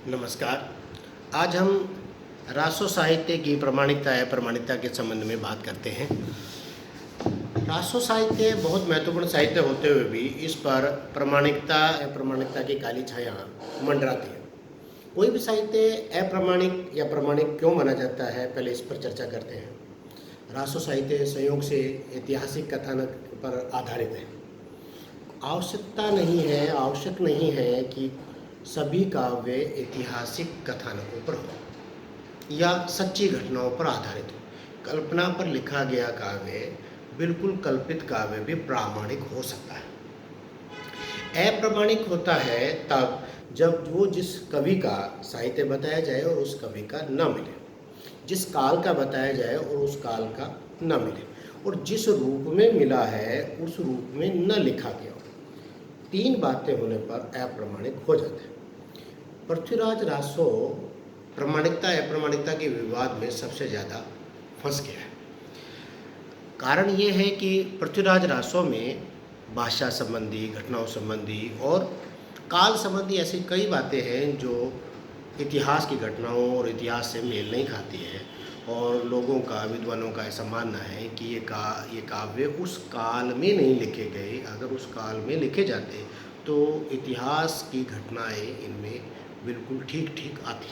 नमस्कार। आज हम रासो साहित्य की प्रमाणिकता या प्रमाणिकता के संबंध में बात करते हैं। रासो साहित्य बहुत महत्वपूर्ण साहित्य होते हुए भी इस पर प्रमाणिकता या प्रमाणिकता की काली छाया मंडराती है। कोई भी साहित्य अप्रामाणिक या प्रमाणिक क्यों माना जाता है, पहले इस पर चर्चा करते हैं। रासो साहित्य संयोग से ऐतिहासिक कथानक पर आधारित है। आवश्यक नहीं है कि सभी काव्य ऐतिहासिक कथानकों पर हो या सच्ची घटनाओं पर आधारित हो। कल्पना पर लिखा गया काव्य, बिल्कुल कल्पित काव्य भी प्रामाणिक हो सकता है। अप्रामाणिक होता है तब जब वो जिस कवि का साहित्य बताया जाए और उस कवि का न मिले, जिस काल का बताया जाए और उस काल का न मिले, और जिस रूप में मिला है उस रूप में न लिखा गया हो। तीन बातें होने पर अप्रामाणिक हो जाता है। पृथ्वीराज रासो प्रमाणिकता अप्रामाणिकता के विवाद में सबसे ज़्यादा फंस गया है। कारण ये है कि पृथ्वीराज रासो में भाषा संबंधी, घटनाओं संबंधी और काल संबंधी ऐसी कई बातें हैं जो इतिहास की घटनाओं और इतिहास से मेल नहीं खाती है, और लोगों का, विद्वानों का ऐसा मानना है कि ये काव्य उस काल में नहीं लिखे गए। अगर उस काल में लिखे जाते तो इतिहास की घटनाएं इनमें बिल्कुल ठीक ठीक आती।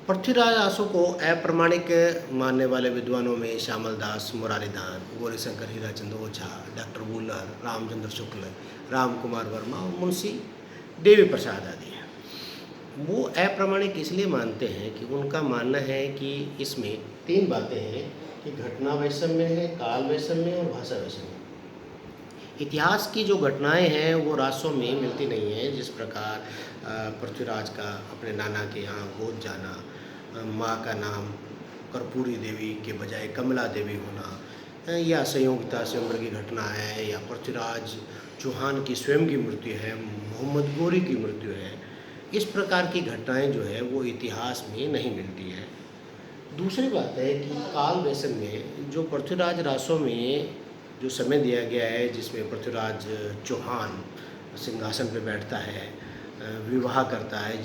पृथ्वीराज रासो को अप्रामाणिक मानने वाले विद्वानों में श्यामल दास मुरारीदान, गौरीशंकर हीराचंद ओझा, डॉक्टर वुलर, रामचंद्र शुक्ल, राम कुमार वर्मा और मुंशी देवी प्रसाद आदि हैं। वो अप्रामाणिक इसलिए मानते हैं कि उनका मानना है कि इसमें तीन बातें हैं कि घटना वैषम्य है, काल वैषम्य और भाषा वैषम्य। इतिहास की जो घटनाएं हैं वो रासों में मिलती नहीं हैं। जिस प्रकार पृथ्वीराज का अपने नाना के यहाँ गोद जाना, माँ का नाम कर्पूरी देवी के बजाय कमला देवी होना, या संयोगिता स्वयंवर की घटना है, या पृथ्वीराज चौहान की स्वयं की मृत्यु है, मोहम्मद गोरी की मृत्यु है। इस प्रकार की घटनाएं जो है वो इतिहास में नहीं मिलती है। दूसरी बात है कि काल वैषम्य में जो पृथ्वीराज रासो में जो समय दिया गया है, जिसमें पृथ्वीराज चौहान सिंहासन पर बैठता है, विवाह करता है,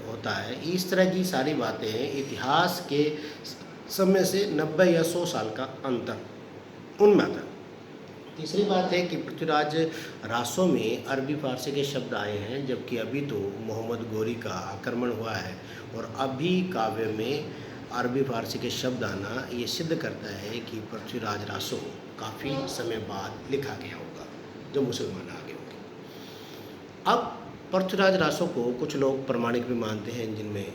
होता है, इस तरह की सारी बातें इतिहास के समय से 90 या 100 साल का अंतर उनमें आता है। तीसरी बात है कि पृथ्वीराज रासो में अरबी फारसी के शब्द आए हैं, जबकि अभी तो मोहम्मद गोरी का आक्रमण हुआ है, और अभी काव्य में अरबी फारसी के शब्द आना ये सिद्ध करता है कि पृथ्वीराज रासो काफ़ी समय बाद लिखा गया होगा, जब मुसलमान आ गए होंगे। अब पृथ्वीराज रासो को कुछ लोग प्रमाणिक भी मानते हैं, जिनमें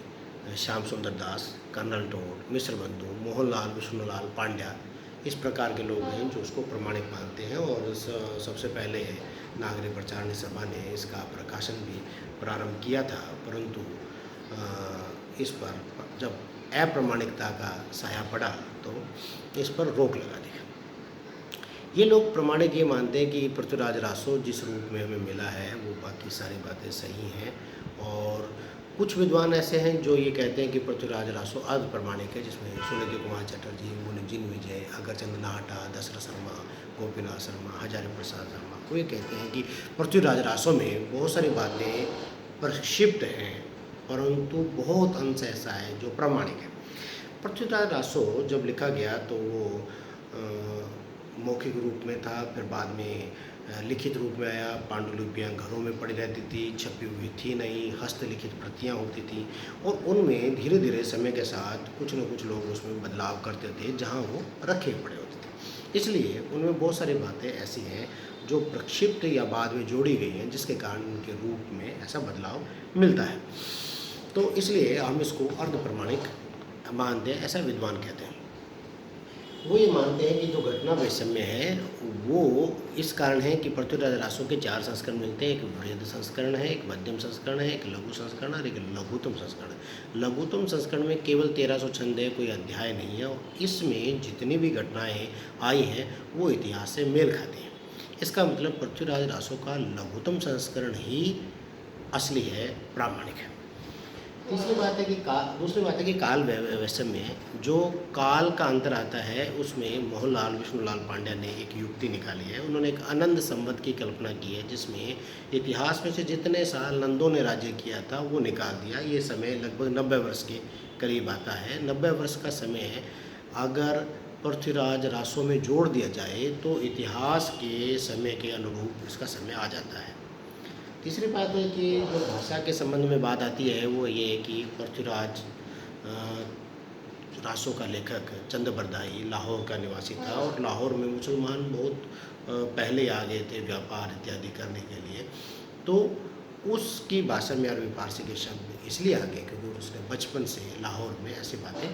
श्याम सुंदर दास, कर्नल टोड, मिश्र बंधु, मोहनलाल विष्णुलाल पांड्या, इस प्रकार के लोग हैं जो उसको प्रमाणिक मानते हैं। और सबसे पहले नागरिक प्रचारणी सभा ने इसका प्रकाशन भी प्रारंभ किया था, परंतु इस पर जब अप्रामाणिकता का साया पड़ा तो इस पर रोक लगा दी। ये लोग प्रमाणिक ये मानते हैं कि पृथ्वीराज रासो जिस रूप में हमें मिला है वो बाकी सारी बातें सही हैं, और कुछ विद्वान ऐसे हैं जो ये कहते हैं कि पृथ्वीराज रासो अर्ध प्रमाणिक है, जिसमें सुनीति कुमार चटर्जी, मुनिजिन विजय, अगरचंद नाहटा, दशरथ शर्मा, गोपीनाथ शर्मा, हजारी प्रसाद शर्मा, वो ये कहते हैं कि पृथ्वीराज रासो में बहुत सारी बातें प्रक्षिप्त हैं, परंतु बहुत अंश ऐसा है जो प्रामाणिक है। पृथ्वीराज रासो जब लिखा गया तो वो मौखिक रूप में था, फिर बाद में लिखित रूप में आया। पांडुलिपियाँ घरों में पड़ी रहती थी, छपी हुई थी नहीं, हस्तलिखित प्रतियाँ होती थी, और उनमें धीरे धीरे समय के साथ कुछ न कुछ लोग उसमें बदलाव करते थे जहाँ वो रखे पड़े होते थे। इसलिए उनमें बहुत सारी बातें ऐसी हैं जो प्रक्षिप्त या बाद में जोड़ी गई हैं, जिसके कारण उनके रूप में ऐसा बदलाव मिलता है। तो इसलिए हम इसको अर्ध प्रमाणिक मानते हैं, ऐसा विद्वान कहते हैं। वो ये मानते हैं कि जो घटना वैषम्य है वो इस कारण है कि पृथ्वीराज रासो के 4 संस्करण मिलते हैं। एक वृहद संस्करण है, एक मध्यम संस्करण है, एक लघु संस्करण और एक लघुतम संस्करण है। लघुतम संस्करण में केवल 1300 छंद है, कोई अध्याय नहीं है, और इसमें जितनी भी घटनाएं आई हैं वो इतिहास से मेल खाती हैं। इसका मतलब पृथ्वीराज रासो का लघुतम संस्करण ही असली है, प्रामाणिक है। तीसरी बात है कि दूसरी बात है कि काल व्यवस्था में जो काल का अंतर आता है, उसमें मोहनलाल विष्णुलाल पांड्या ने एक युक्ति निकाली है। उन्होंने एक अनंत संवत की कल्पना की है, जिसमें इतिहास में से जितने साल नंदों ने राज्य किया था वो निकाल दिया। ये समय लगभग 90 वर्ष के करीब आता है। 90 वर्ष का समय है, अगर पृथ्वीराज रासों में जोड़ दिया जाए तो इतिहास के समय के अनुरूप इसका समय आ जाता है। तीसरी बात है कि जो भाषा के संबंध में बात आती है वो ये है कि पृथ्वीराज रासों का लेखक चंद बरदाई लाहौर का निवासी था, और लाहौर में मुसलमान बहुत पहले आ गए थे व्यापार इत्यादि करने के लिए। तो उसकी भाषा में अरबी फारसी के शब्द इसलिए आ गए क्योंकि उसने बचपन से लाहौर में ऐसी बातें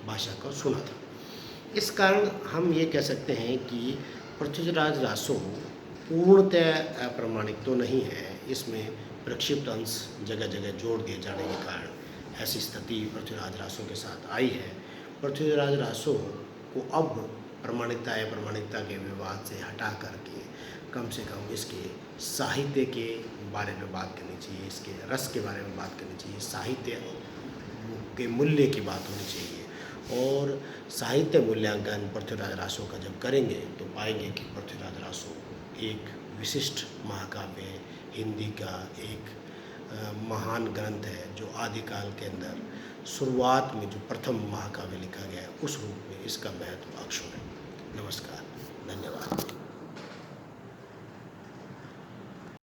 भाषा को सुना था। इस कारण हम ये कह सकते हैं कि पृथ्वीराज रासो पूर्णतः अप्रमाणिक तो नहीं है। इसमें प्रक्षिप्त अंश जगह जगह जोड़ दिए जाने के कारण ऐसी स्थिति पृथ्वीराज रासो के साथ आई है। पृथ्वीराज रासो को अब प्रमाणिकता अप्रमाणिकता के विवाद से हटा करके कम से कम इसके साहित्य के बारे में बात करनी चाहिए, इसके रस के बारे में बात करनी चाहिए, साहित्य के मूल्य की बात होनी चाहिए। और साहित्य मूल्यांकन पृथ्वीराज रासो का जब करेंगे तो पाएंगे कि पृथ्वीराज रासो एक विशिष्ट महाकाव्य, हिंदी का एक महान ग्रंथ है, जो आदिकाल के अंदर शुरुआत में जो प्रथम महाकाव्य लिखा गया है उस रूप में इसका महत्व अक्षुण्ण है। नमस्कार, धन्यवाद।